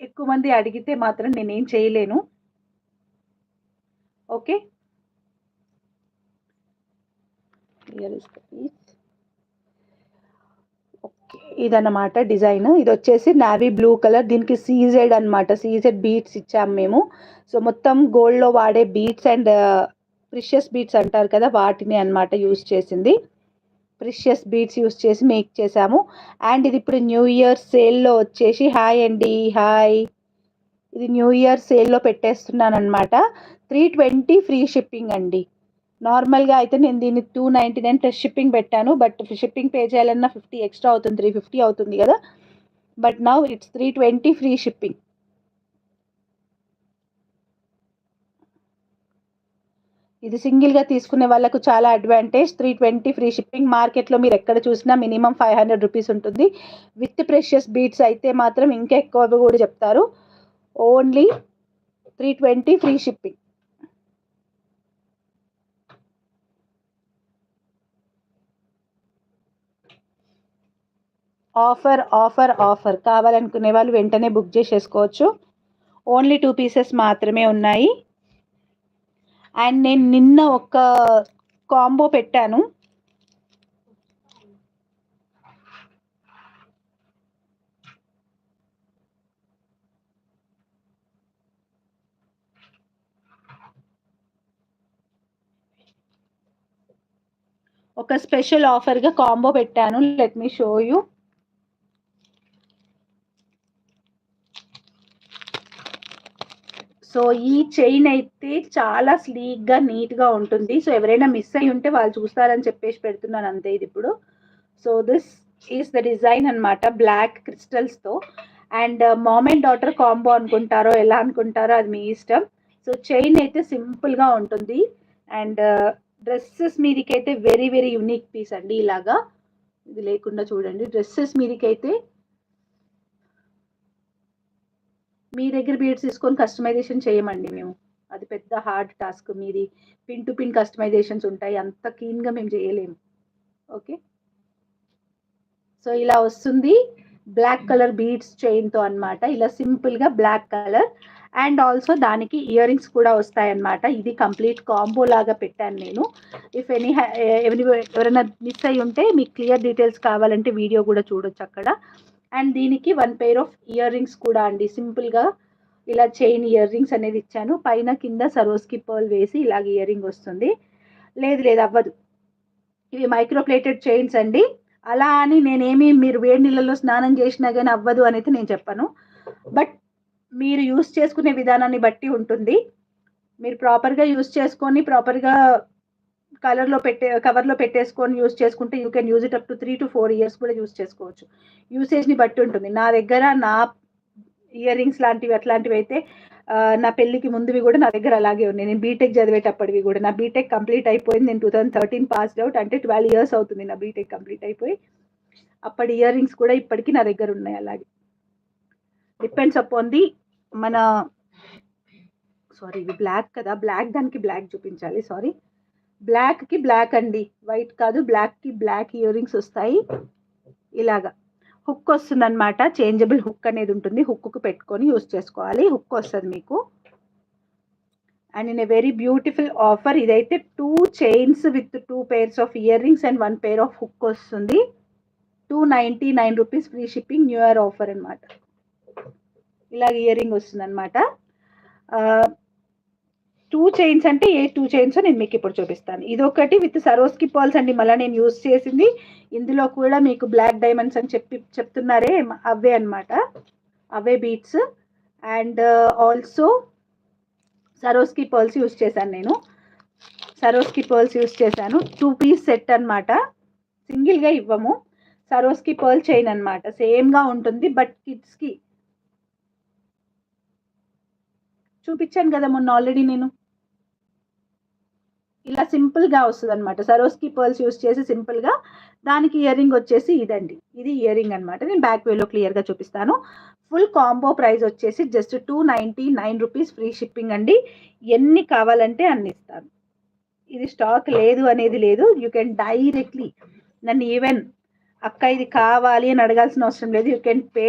ఎక్కువ మంది అడిగితే మాత్రం నేనేం చేయలేను. Okay. Here is the piece. Okay. ఇదన్నమాట డిజైన్. ఇదొచ్చేసి నావీ బ్లూ కలర్. దీనికి సీజెడ్ అనమాట. సీజెడ్ బీడ్స్ ఇచ్చాము మేము. సో, మొత్తం గోల్డ్‌లో వాడే బీడ్స్ అండ్ ప్రిషియస్ బీడ్స్ అంటారు కదా! వాటిని అనమాట యూజ్ చేసింది. ప్రిషియస్ బీడ్స్ యూజ్ చేసి మేక్ చేసాము. అండ్ ఇది ఇప్పుడు న్యూ ఇయర్ సేల్‌లో వచ్చేసి హాయ్ అండి. హాయ్. ఇది న్యూ ఇయర్ సేల్‌లో పెట్టేస్తున్నాననమాట. 320 ఫ్రీ షిప్పింగ్ అండి. నార్మల్‌గా అయితే నేను దీన్ని 299 ప్లస్ షిప్పింగ్ పెట్టాను. బట్ షిప్పింగ్ పే చేయాలన్నా 50 ఎక్స్‌ట్రా అవుతుంది. 350 అవుతుంది గదా! But now it's 320 free shipping. ఇది సింగిల్‌గా తీసుకునే వాళ్ళకు చాలా అడ్వాంటేజ్. 320 free shipping. మార్కెట్‌లో మీరు ఎక్కడ చూసినా మినిమమ్ 500 రూపీస్ ఉంటుంది. విత్ ప్రెషియస్ బీడ్స్ అయితే మాత్రం ఇంకా ఎక్కువ కూడా చెప్తారు. Only 320 free shipping. ఆఫర్ కావాలనుకునే వాళ్ళు వెంటనే బుక్ చేసేసుకోవచ్చు. ఓన్లీ 2 పీసెస్ మాత్రమే ఉన్నాయి. అండ్ నేను నిన్న ఒక కాంబో పెట్టాను. ఒక స్పెషల్ ఆఫర్‌గా కాంబో పెట్టాను. Let me show you. So, ఈ చైన్ అయితే చాలా స్లీక్‌గా, నీట్‌గా ఉంటుంది. సో, ఎవరైనా మిస్ అయ్యి ఉంటే వాళ్ళు చూస్తారని చెప్పేసి పెడుతున్నాను అంతే ఇదిప్పుడు. So, this is the design అనమాట. బ్లాక్ క్రిస్టల్స్‌తో. And mom and daughter combo అనుకుంటారో, ఎలా అనుకుంటారో అది మీ ఇష్టం. సో, చైన్ అయితే సింపుల్‌గా ఉంటుంది. అండ్ డ్రెస్సెస్ మీదకైతే వెరీ, వెరీ యూనిక్ పీస్ అండి ఇలాగా. ఇది లేకుండా చూడండి. డ్రెస్సెస్ మీదకైతే మీ దగ్గర బీడ్స్ తీసుకొని కస్టమైజేషన్ చేయమండి మేము. అది పెద్ద హార్డ్ టాస్క్. మీది పిన్ టు పిన్ కస్టమైజేషన్స్ ఉంటాయి. అంత క్లీన్‌గా మేము చేయలేము. ఓకే. సో, ఇలా వస్తుంది. బ్లాక్ కలర్ బీడ్స్ చైన్‌తో అనమాట. ఇలా సింపుల్‌గా బ్లాక్ కలర్. అండ్ ఆల్సో దానికి ఇయర్ రింగ్స్ కూడా వస్తాయన్నమాట. ఇది కంప్లీట్ కాంబో లాగా పెట్టాను నేను. ఇఫ్ ఎవరైనా మిస్ అయ్యి ఉంటే మీకు క్లియర్ డీటెయిల్స్ కావాలంటే వీడియో కూడా చూడొచ్చు అక్కడ. అండ్ దీనికి 1 పెయిర్ ఆఫ్ ఇయర్ రింగ్స్ కూడా అండి. సింపుల్‌గా ఇలా చైన్ ఇయర్ రింగ్స్ అనేది ఇచ్చాను. పైన కింద సరోస్కి పర్ల్ వేసి ఇలాగ ఇయర్ రింగ్ వస్తుంది. లేదు అవ్వదు. ఇవి మైక్రో ప్లేటెడ్ చైన్స్ అండి. అలా అని నేనేమి మీరు వేడి నీళ్ళలో స్నానం చేసినా గాని అవ్వదు అనైతే నేను చెప్పను. బట్ మీరు యూజ్ చేసుకునే విధానాన్ని బట్టి ఉంటుంది. మీరు ప్రాపర్‌గా యూజ్ చేసుకొని ప్రాపర్‌గా కవర్‌లో పెట్టేసుకొని యూజ్ చేసుకుంటే you can use it up to 3-4 years కూడా యూజ్ చేసుకోవచ్చు. యూసేజ్‌ని బట్టి ఉంటుంది. నా దగ్గర ఇయర్ రింగ్స్ లాంటివి అట్లాంటివైతే నా పెళ్ళికి ముందువి కూడా నా దగ్గర అలాగే ఉన్నాయి. నేను బీటెక్ చదివేటప్పటివి కూడా. నా బీటెక్ కంప్లీట్ అయిపోయింది. నేను 2013 పాస్డ్ ఔట్. అంటే 12 ఇయర్స్ అవుతుంది నా బీటెక్ కంప్లీట్ అయిపోయి. అప్పటి ఇయర్ రింగ్స్ కూడా ఇప్పటికి నా దగ్గర ఉన్నాయి అలాగే. డిపెండ్స్ అపాన్ ది మన సారీ ఇది బ్లాక్ కదా! దానికి బ్లాక్ చూపించాలి. సారీ. బ్లాక్‌కి బ్లాక్ అండి. వైట్ కాదు. బ్లాక్‌కి బ్లాక్ ఇయర్ రింగ్స్ వస్తాయి. ఇలాగా. హుక్ వస్తుందన్నమాట. చేంజబుల్ హుక్ అనేది ఉంటుంది. హుక్‌కు పెట్టుకొని యూజ్ చేసుకోవాలి. హుక్ వస్తది మీకు. And in a very beautiful offer. ఇదైతే 2 chains with 2 pairs of ear rings and 1 pair of hook వస్తుంది. 299 rupees free shipping new year offer అనమాట. ఇలాగ ఇయర్ రింగ్ వస్తుందన్నమాట. 2 చైన్స్ అంటే ఏ 2 చైన్సో నేను మీకు ఇప్పుడు చూపిస్తాను. ఇదొకటి విత్ సరోస్కి పర్ల్స్ అండి. మళ్ళీ నేను యూజ్ చేసింది. ఇందులో కూడా మీకు బ్లాక్ డైమండ్స్ అని చెప్తున్నారే అవే అనమాట. అవే beads. And also Swarovski pearls use చేశాను నేను. సరోస్కి పర్ల్స్ యూజ్ చేశాను. 2 పీస్ సెట్ అనమాట. సింగిల్‌గా ఇవ్వము. సరోస్కి పర్ల్ చైన్ అనమాట. సేమ్‌గా ఉంటుంది. బట్ కిడ్స్‌కి చూపించాను కదా మొన్న ఆల్రెడీ నేను. ఇలా సింపుల్‌గా వస్తదనమాట. సరోస్కి పర్ల్స్ యూజ్ చేసి సింపుల్‌గా దానికి ఇయర్ రింగ్ వచ్చేసి ఇదండి. ఇది ఇయర్ రింగ్ అనమాట. నేను బ్యాక్ వేలో క్లియర్‌గా చూపిస్తాను. ఫుల్ కాంబో ప్రైస్ వచ్చేసి జస్ట్ 299 రూపీస్ ఫ్రీ షిప్పింగ్ అండి. ఎన్ని కావాలంటే అన్ని ఇస్తాను. ఇది స్టాక్ లేదు అనేది లేదు. యూ కెన్ డైరెక్ట్‌లీ నన్ను ఈవెన్ అక్క ఇది కావాలి అని అడగాల్సిన అవసరం లేదు. You can pay